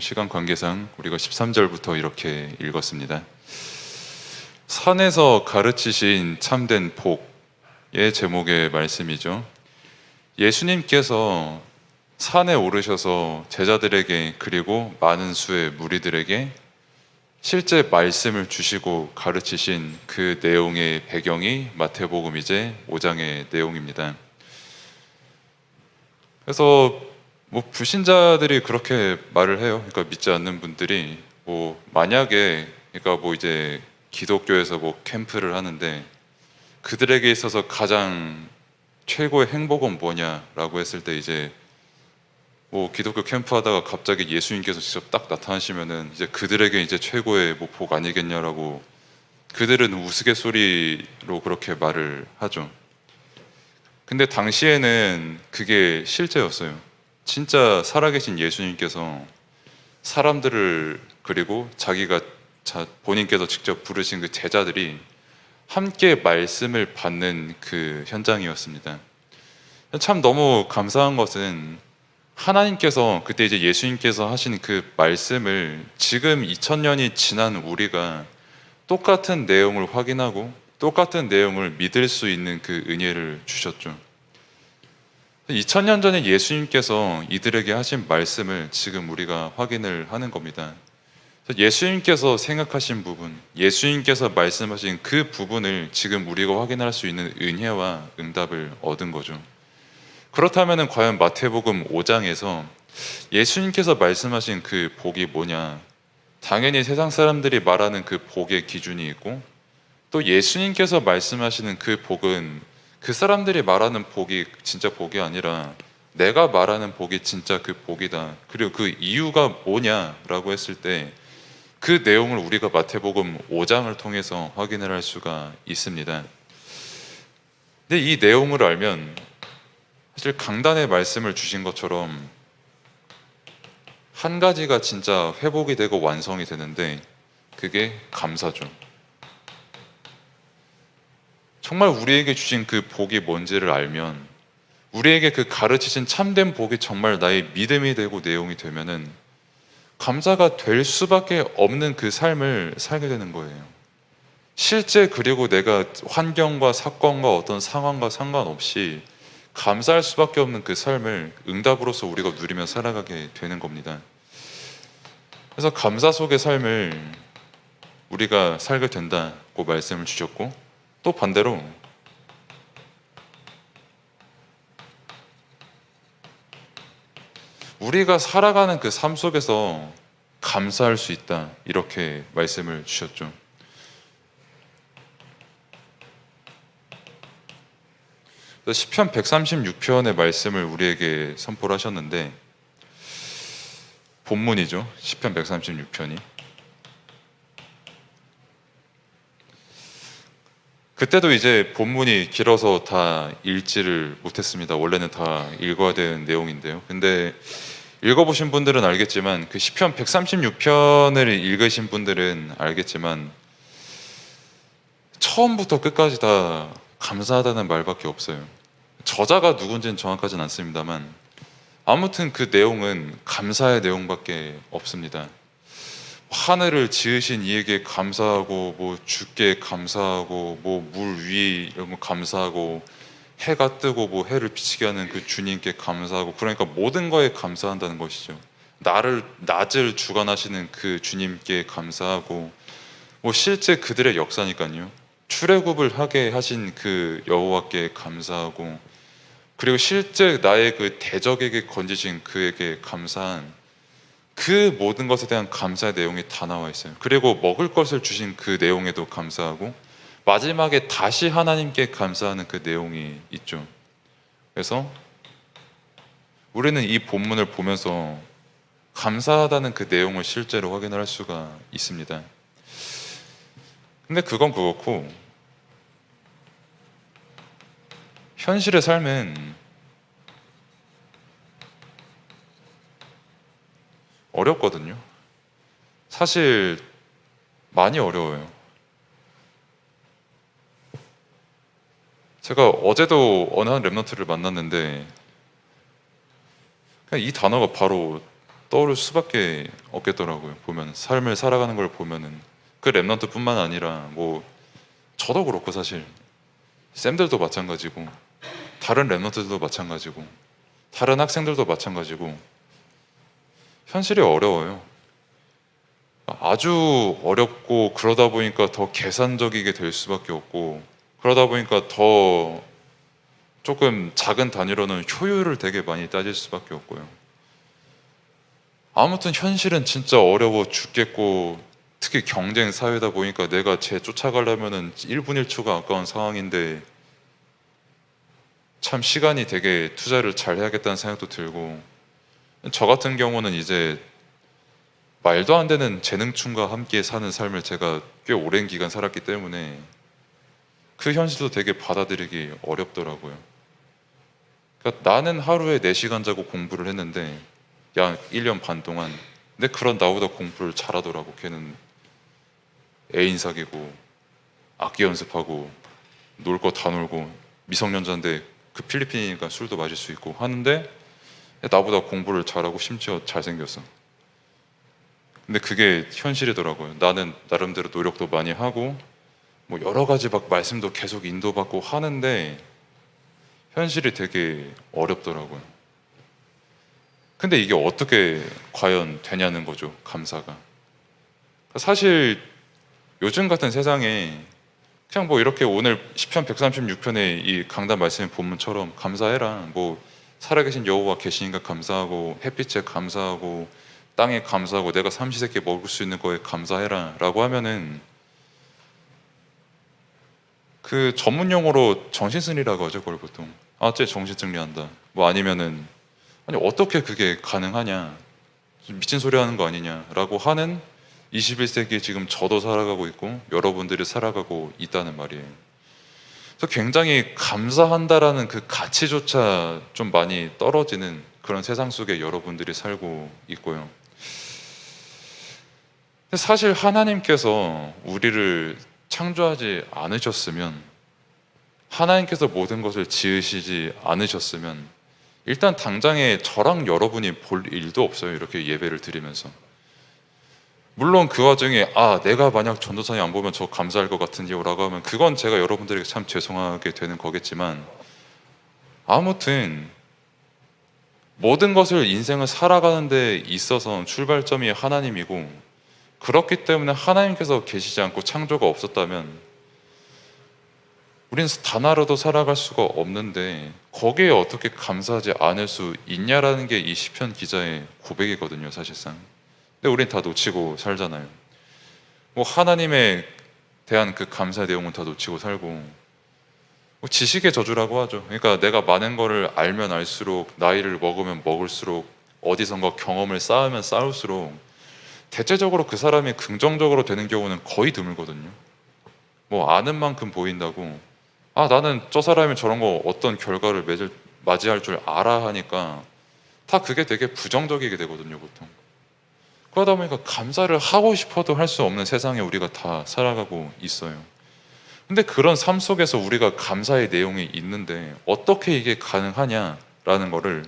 시간 관계상 우리가 13절부터 이렇게 읽었습니다. 산에서 가르치신 참된 복의 제목의 말씀이죠. 예수님께서 산에 오르셔서 제자들에게 그리고 많은 수의 무리들에게 실제 말씀을 주시고 가르치신 그 내용의 배경이 마태복음 이제 5장의 내용입니다. 그래서 불신자들이 그렇게 말을 해요. 그러니까 믿지 않는 분들이 만약에 그러니까 이제 기독교에서 캠프를 하는데 그들에게 있어서 가장 최고의 행복은 뭐냐라고 했을 때 이제 기독교 캠프 하다가 갑자기 예수님께서 직접 딱 나타나시면은 이제 그들에게 이제 최고의 복 아니겠냐라고 그들은 우스갯소리로 그렇게 말을 하죠. 근데 당시에는 그게 실제였어요. 진짜 살아계신 예수님께서 사람들을 그리고 본인께서 직접 부르신 그 제자들이 함께 말씀을 받는 그 현장이었습니다. 참 너무 감사한 것은 하나님께서 그때 이제 예수님께서 하신 그 말씀을 지금 2000년이 지난 우리가 똑같은 내용을 확인하고 똑같은 내용을 믿을 수 있는 그 은혜를 주셨죠. 2000년 전에 예수님께서 이들에게 하신 말씀을 지금 우리가 확인을 하는 겁니다. 예수님께서 생각하신 부분, 예수님께서 말씀하신 그 부분을 지금 우리가 확인할 수 있는 은혜와 응답을 얻은 거죠. 그렇다면 과연 마태복음 5장에서 예수님께서 말씀하신 그 복이 뭐냐? 당연히 세상 사람들이 말하는 그 복의 기준이 있고 또 예수님께서 말씀하시는 그 복은 그 사람들이 말하는 복이 진짜 복이 아니라 내가 말하는 복이 진짜 그 복이다. 그리고 그 이유가 뭐냐라고 했을 때 그 내용을 우리가 마태복음 5장을 통해서 확인을 할 수가 있습니다. 근데 이 내용을 알면 사실 강단의 말씀을 주신 것처럼 한 가지가 진짜 회복이 되고 완성이 되는데 그게 감사죠. 정말 우리에게 주신 그 복이 뭔지를 알면 우리에게 그 가르치신 참된 복이 정말 나의 믿음이 되고 내용이 되면은 감사가 될 수밖에 없는 그 삶을 살게 되는 거예요. 실제 그리고 내가 환경과 사건과 어떤 상황과 상관없이 감사할 수밖에 없는 그 삶을 응답으로서 우리가 누리며 살아가게 되는 겁니다. 그래서 감사 속의 삶을 우리가 살게 된다고 말씀을 주셨고 또 반대로 우리가 살아가는 그 삶 속에서 감사할 수 있다 이렇게 말씀을 주셨죠. 시편 136편의 말씀을 우리에게 선포를 하셨는데 본문이죠. 시편 136편이 그때도 이제 본문이 길어서 다 읽지를 못했습니다. 원래는 다 읽어야 되는 내용인데요. 근데 읽어보신 분들은 알겠지만 그 시편 136편을 읽으신 분들은 알겠지만 처음부터 끝까지 다 감사하다는 말밖에 없어요. 저자가 누군지는 정확하진 않습니다만 아무튼 그 내용은 감사의 내용밖에 없습니다. 하늘을 지으신 이에게 감사하고 주께 감사하고 물 위에 감사하고 해가 뜨고 해를 비치게 하는 그 주님께 감사하고 그러니까 모든 거에 감사한다는 것이죠. 낮을 주관하시는 그 주님께 감사하고 실제 그들의 역사니까요. 출애굽을 하게 하신 그 여호와께 감사하고 그리고 실제 나의 그 대적에게 건지신 그에게 감사한 그 모든 것에 대한 감사의 내용이 다 나와 있어요. 그리고 먹을 것을 주신 그 내용에도 감사하고 마지막에 다시 하나님께 감사하는 그 내용이 있죠. 그래서 우리는 이 본문을 보면서 감사하다는 그 내용을 실제로 확인을 할 수가 있습니다. 근데 그건 그렇고 현실의 삶은 어렵거든요. 사실 많이 어려워요. 제가 어제도 어느 한 랩런트를 만났는데 그냥 이 단어가 바로 떠오를 수밖에 없겠더라고요. 보면 삶을 살아가는 걸 보면은 그 랩런트뿐만 아니라 뭐 저도 그렇고 사실 쌤들도 마찬가지고 다른 랩런트들도 마찬가지고 다른 학생들도 마찬가지고 현실이 어려워요. 아주 어렵고 그러다 보니까 더 계산적이게 될 수밖에 없고 그러다 보니까 더 조금 작은 단위로는 효율을 되게 많이 따질 수밖에 없고요. 아무튼 현실은 진짜 어려워 죽겠고 특히 경쟁 사회다 보니까 내가 쟤 쫓아가려면은 1분 1초가 아까운 상황인데 참 시간이 되게 투자를 잘 해야겠다는 생각도 들고 저 같은 경우는 이제 말도 안 되는 재능충과 함께 사는 삶을 제가 꽤 오랜 기간 살았기 때문에 그 현실도 되게 받아들이기 어렵더라고요. 그러니까 나는 하루에 4시간 자고 공부를 했는데 약 1년 반 동안 근데 그런 나보다 공부를 잘하더라고. 걔는 애인 사귀고 악기 연습하고 놀 거 다 놀고 미성년자인데 그 필리핀이니까 술도 마실 수 있고 하는데 나보다 공부를 잘하고 심지어 잘생겼어. 근데 그게 현실이더라고요. 나는 나름대로 노력도 많이 하고 뭐 여러 가지 막 말씀도 계속 인도받고 하는데 현실이 되게 어렵더라고요. 근데 이게 어떻게 과연 되냐는 거죠, 감사가. 사실 요즘 같은 세상에 그냥 뭐 이렇게 오늘 시편 136편의 이 강단 말씀의 본문처럼 감사해라. 뭐 살아계신 여호와 계시니까 감사하고 햇빛에 감사하고 땅에 감사하고 내가 삼시세끼 먹을 수 있는 거에 감사해라 라고 하면은 그 전문 용어로 정신승리라고 하죠. 그걸 보통 쟤 정신승리한다 뭐 아니면은 아니 어떻게 그게 가능하냐 미친 소리 하는 거 아니냐라고 하는 21세기에 지금 저도 살아가고 있고 여러분들이 살아가고 있다는 말이에요. 그래서 굉장히 감사한다라는 그 가치조차 좀 많이 떨어지는 그런 세상 속에 여러분들이 살고 있고요. 근데 사실 하나님께서 우리를 창조하지 않으셨으면 하나님께서 모든 것을 지으시지 않으셨으면 일단 당장에 저랑 여러분이 볼 일도 없어요. 이렇게 예배를 드리면서 물론 그 와중에 내가 만약 전도사님 안 보면 저 감사할 것 같은데요 라고 하면 그건 제가 여러분들에게 참 죄송하게 되는 거겠지만 아무튼 모든 것을 인생을 살아가는 데 있어서 출발점이 하나님이고 그렇기 때문에 하나님께서 계시지 않고 창조가 없었다면 우리는 단 하루도 살아갈 수가 없는데 거기에 어떻게 감사하지 않을 수 있냐라는 게 이 시편 기자의 고백이거든요, 사실상. 근데 우린 다 놓치고 살잖아요. 뭐 하나님에 대한 그 감사의 내용은 다 놓치고 살고 뭐 지식의 저주라고 하죠. 그러니까 내가 많은 거를 알면 알수록 나이를 먹으면 먹을수록 어디선가 경험을 쌓으면 쌓을수록 대체적으로 그 사람이 긍정적으로 되는 경우는 거의 드물거든요. 뭐 아는 만큼 보인다고 나는 저 사람이 저런 거 어떤 결과를 맞이할 줄 알아 하니까 다 그게 되게 부정적이게 되거든요, 보통. 그러다 보니까 감사를 하고 싶어도 할 수 없는 세상에 우리가 다 살아가고 있어요. 근데 그런 삶 속에서 우리가 감사의 내용이 있는데 어떻게 이게 가능하냐라는 거를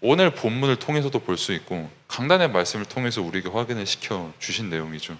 오늘 본문을 통해서도 볼 수 있고 강단의 말씀을 통해서 우리에게 확인을 시켜 주신 내용이죠.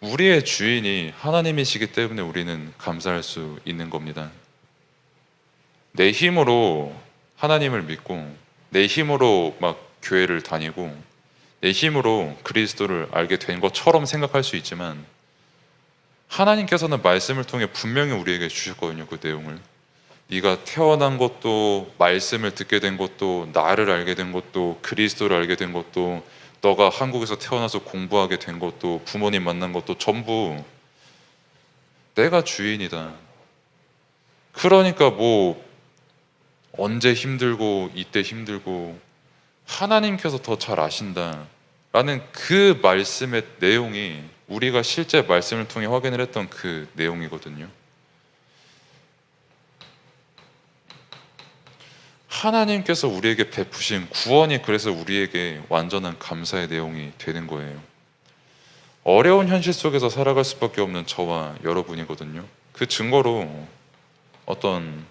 우리의 주인이 하나님이시기 때문에 우리는 감사할 수 있는 겁니다. 내 힘으로 하나님을 믿고 내 힘으로 막 교회를 다니고 내 힘으로 그리스도를 알게 된 것처럼 생각할 수 있지만 하나님께서는 말씀을 통해 분명히 우리에게 주셨거든요. 그 내용을. 네가 태어난 것도 말씀을 듣게 된 것도 나를 알게 된 것도 그리스도를 알게 된 것도 너가 한국에서 태어나서 공부하게 된 것도 부모님 만난 것도 전부 내가 주인이다. 그러니까 뭐 언제 힘들고 이때 힘들고 하나님께서 더 잘 아신다 라는 그 말씀의 내용이 우리가 실제 말씀을 통해 확인을 했던 그 내용이거든요. 하나님께서 우리에게 베푸신 구원이 그래서 우리에게 완전한 감사의 내용이 되는 거예요. 어려운 현실 속에서 살아갈 수밖에 없는 저와 여러분이거든요. 그 증거로 어떤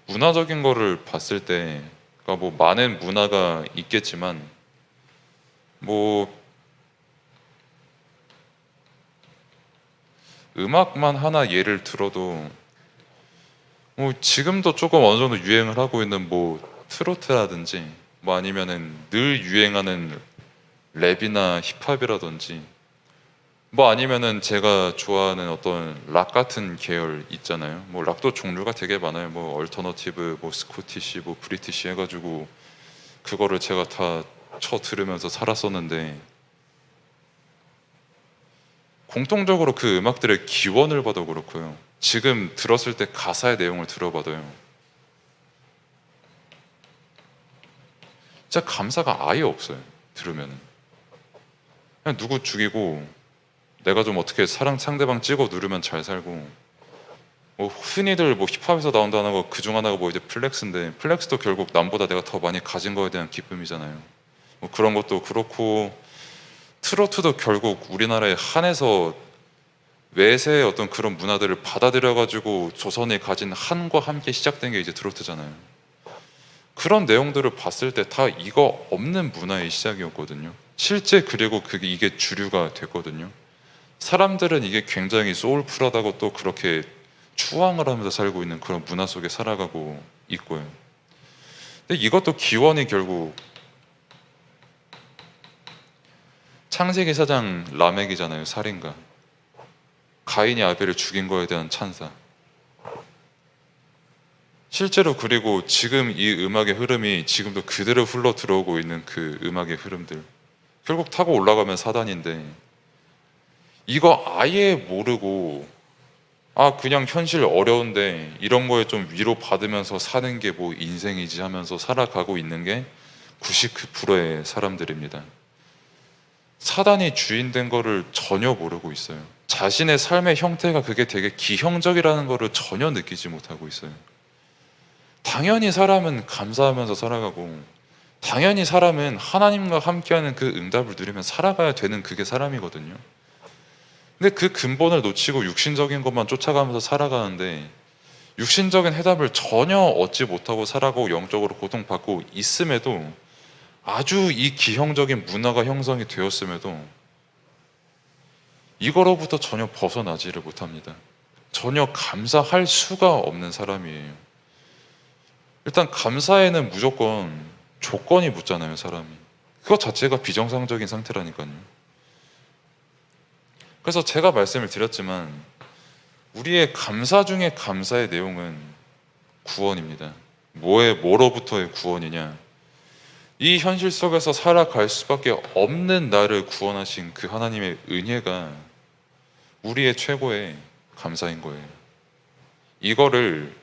문화적인 거를 봤을 때, 그러니까 뭐 많은 문화가 있겠지만 뭐 음악만 하나 예를 들어도 뭐 지금도 조금 어느 정도 유행을 하고 있는 뭐 트로트라든지 뭐 아니면은 늘 유행하는 랩이나 힙합이라든지 뭐 아니면은 제가 좋아하는 어떤 락 같은 계열 있잖아요. 뭐 락도 종류가 되게 많아요. 뭐 얼터너티브, 뭐 스코티시, 뭐 브리티시 해가지고 그거를 제가 다 쳐 들으면서 살았었는데 공통적으로 그 음악들의 기원을 봐도 그렇고요. 지금 들었을 때 가사의 내용을 들어봐도요. 진짜 감사가 아예 없어요. 들으면은 그냥 누구 죽이고 내가 좀 어떻게 사랑 상대방 찍어 누르면 잘 살고 뭐 흔히들 뭐 힙합에서 나온다는 거 그중 하나가 뭐 이제 플렉스인데 플렉스도 결국 남보다 내가 더 많이 가진 거에 대한 기쁨이잖아요. 뭐 그런 것도 그렇고 트로트도 결국 우리나라에 한해서 외세의 어떤 그런 문화들을 받아들여 가지고 조선이 가진 한과 함께 시작된 게 이제 트로트잖아요. 그런 내용들을 봤을 때 다 이거 없는 문화의 시작이었거든요. 실제 그리고 그게 이게 주류가 됐거든요. 사람들은 이게 굉장히 소울풀하다고 또 그렇게 추앙을 하면서 살고 있는 그런 문화 속에 살아가고 있고요. 근데 이것도 기원이 결국 창세기 사장 라멕이잖아요. 살인가. 가인이 아벨을 죽인 거에 대한 찬사. 실제로 그리고 지금 이 음악의 흐름이 지금도 그대로 흘러 들어오고 있는 그 음악의 흐름들. 결국 타고 올라가면 사단인데 이거 아예 모르고 아 그냥 현실 어려운데 이런 거에 좀 위로 받으면서 사는 게 뭐 인생이지 하면서 살아가고 있는 게 99%의 사람들입니다. 사단이 주인 된 거를 전혀 모르고 있어요. 자신의 삶의 형태가 그게 되게 기형적이라는 거를 전혀 느끼지 못하고 있어요. 당연히 사람은 감사하면서 살아가고 당연히 사람은 하나님과 함께하는 그 응답을 누리면 살아가야 되는 그게 사람이거든요. 근데 그 근본을 놓치고 육신적인 것만 쫓아가면서 살아가는데 육신적인 해답을 전혀 얻지 못하고 살아가고 영적으로 고통받고 있음에도 아주 이 기형적인 문화가 형성이 되었음에도 이거로부터 전혀 벗어나지를 못합니다. 전혀 감사할 수가 없는 사람이에요. 일단 감사에는 무조건 조건이 붙잖아요, 사람이. 그것 자체가 비정상적인 상태라니까요. 그래서 제가 말씀을 드렸지만 우리의 감사 중에 감사의 내용은 구원입니다. 뭐로부터의 구원이냐? 이 현실 속에서 살아갈 수밖에 없는 나를 구원하신 그 하나님의 은혜가 우리의 최고의 감사인 거예요. 이거를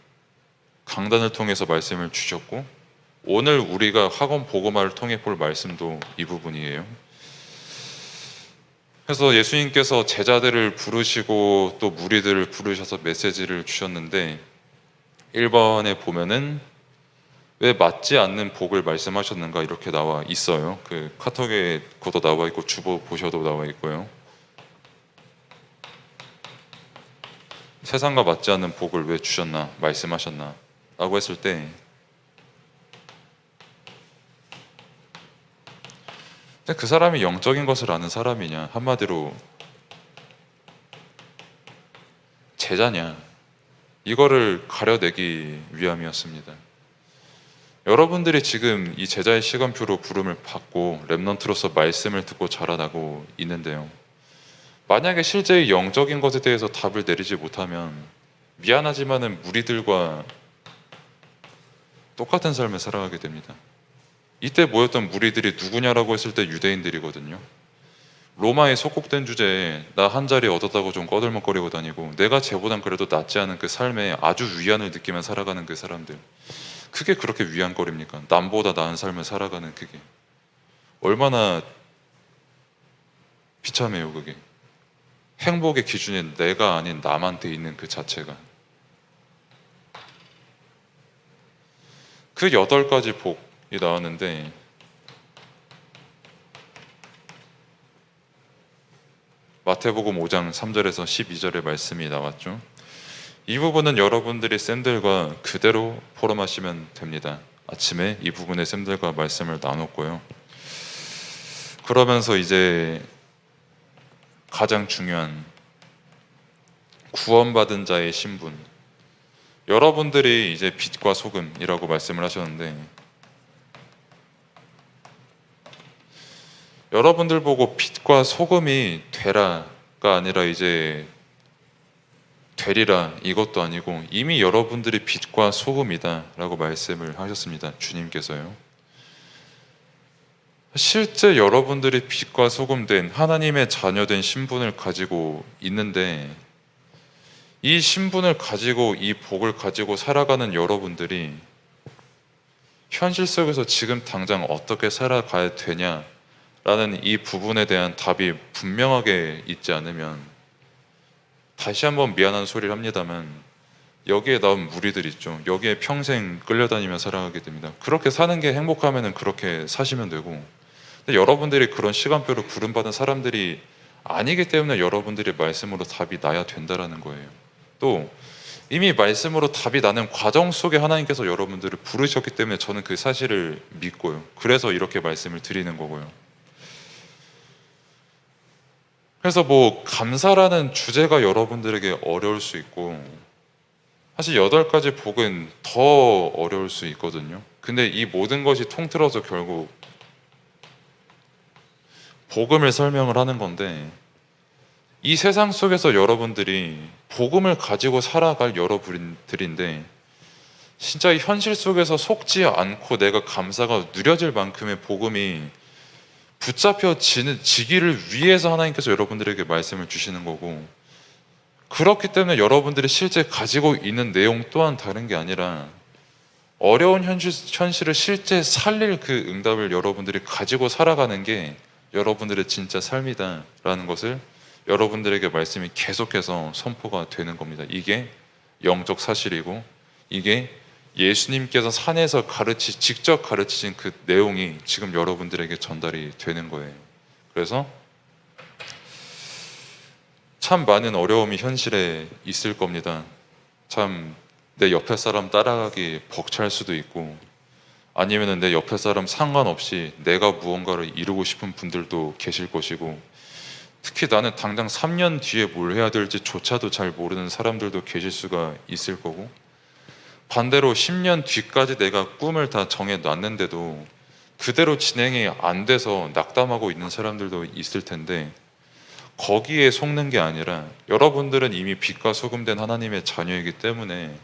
강단을 통해서 말씀을 주셨고 오늘 우리가 학원 복음화를 통해 볼 말씀도 이 부분이에요. 그래서 예수님께서 제자들을 부르시고 또 무리들을 부르셔서 메시지를 주셨는데 1번에 보면은 왜 맞지 않는 복을 말씀하셨는가 이렇게 나와 있어요. 그 카톡에 그것도 나와 있고 주보 보셔도 나와 있고요. 세상과 맞지 않는 복을 왜 주셨나 말씀하셨나 라고 했을 때 근데 그 사람이 영적인 것을 아는 사람이냐 한마디로 제자냐 이거를 가려내기 위함이었습니다. 여러분들이 지금 이 제자의 시간표로 부름을 받고 렘넌트로서 말씀을 듣고 자라나고 있는데요. 만약에 실제의 영적인 것에 대해서 답을 내리지 못하면 미안하지만은 무리들과 똑같은 삶을 살아가게 됩니다. 이때 모였던 무리들이 누구냐라고 했을 때 유대인들이거든요. 로마에 속국된 주제에 나 한 자리 얻었다고 좀 꺼들먹거리고 다니고 내가 쟤보단 그래도 낫지 않은 그 삶에 아주 위안을 느끼며 살아가는 그 사람들. 그게 그렇게 위안거리입니까? 남보다 나은 삶을 살아가는 그게 얼마나 비참해요. 그게 행복의 기준이 내가 아닌 남한테 있는 그 자체가. 그 8가지 복이 나왔는데 마태복음 5장 3절에서 12절의 말씀이 나왔죠. 이 부분은 여러분들이 쌤들과 그대로 포럼하시면 됩니다. 아침에 이 부분에 쌤들과 말씀을 나눴고요. 그러면서 이제 가장 중요한 구원받은 자의 신분, 여러분들이 이제 빛과 소금이라고 말씀을 하셨는데, 여러분들 보고 빛과 소금이 되라가 아니라 이제 되리라 이것도 아니고 이미 여러분들이 빛과 소금이다 라고 말씀을 하셨습니다. 주님께서요. 실제 여러분들이 빛과 소금 된 하나님의 자녀된 신분을 가지고 있는데, 이 신분을 가지고 이 복을 가지고 살아가는 여러분들이 현실 속에서 지금 당장 어떻게 살아가야 되냐라는 이 부분에 대한 답이 분명하게 있지 않으면, 다시 한번 미안한 소리를 합니다만 여기에 나온 무리들 있죠. 여기에 평생 끌려다니며 살아가게 됩니다. 그렇게 사는 게 행복하면 그렇게 사시면 되고, 근데 여러분들이 그런 시간표를 부름받은 사람들이 아니기 때문에 여러분들이 말씀으로 답이 나야 된다라는 거예요. 또 이미 말씀으로 답이 나는 과정 속에 하나님께서 여러분들을 부르셨기 때문에 저는 그 사실을 믿고요. 그래서 이렇게 말씀을 드리는 거고요. 그래서 뭐 감사라는 주제가 여러분들에게 어려울 수 있고, 사실 8가지 복은 더 어려울 수 있거든요. 근데 이 모든 것이 통틀어서 결국 복음을 설명을 하는 건데, 이 세상 속에서 여러분들이 복음을 가지고 살아갈 여러분들인데, 진짜 이 현실 속에서 속지 않고 내가 감사가 누려질 만큼의 복음이 붙잡혀지기를 위해서 하나님께서 여러분들에게 말씀을 주시는 거고, 그렇기 때문에 여러분들이 실제 가지고 있는 내용 또한 다른 게 아니라 어려운 현실을 실제 살릴 그 응답을 여러분들이 가지고 살아가는 게 여러분들의 진짜 삶이다라는 것을 여러분들에게 말씀이 계속해서 선포가 되는 겁니다. 이게 영적 사실이고, 이게 예수님께서 산에서 직접 가르치신 그 내용이 지금 여러분들에게 전달이 되는 거예요. 그래서 참 많은 어려움이 현실에 있을 겁니다. 참 내 옆에 사람 따라가기 벅찰 수도 있고, 아니면 내 옆에 사람 상관없이 내가 무언가를 이루고 싶은 분들도 계실 것이고, 특히 나는 당장 3년 뒤에 뭘 해야 될지 조차도 잘 모르는 사람들도 계실 수가 있을 거고, 반대로 10년 뒤까지 내가 꿈을 다 정해놨는데도 그대로 진행이 안 돼서 낙담하고 있는 사람들도 있을 텐데, 거기에 속는 게 아니라 여러분들은 이미 빛과 소금 된 하나님의 자녀이기 때문에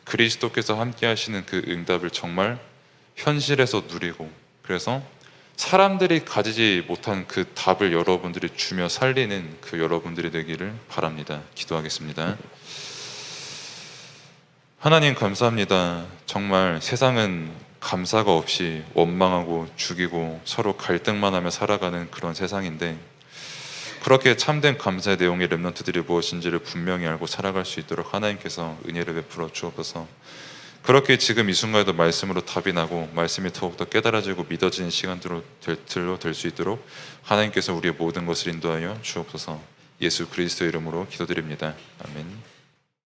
그리스도께서 함께 하시는 그 응답을 정말 현실에서 누리고, 그래서 사람들이 가지지 못한 그 답을 여러분들이 주며 살리는 그 여러분들이 되기를 바랍니다. 기도하겠습니다. 하나님 감사합니다. 정말 세상은 감사가 없이 원망하고 죽이고 서로 갈등만 하며 살아가는 그런 세상인데, 그렇게 참된 감사의 내용의 렘넌트들이 무엇인지를 분명히 알고 살아갈 수 있도록 하나님께서 은혜를 베풀어 주옵소서. 그렇게 지금 이 순간에도 말씀으로 답이 나고 말씀이 더욱더 깨달아지고 믿어지는 시간들로 될 수 있도록 하나님께서 우리의 모든 것을 인도하여 주옵소서. 예수 그리스도 이름으로 기도드립니다. 아멘.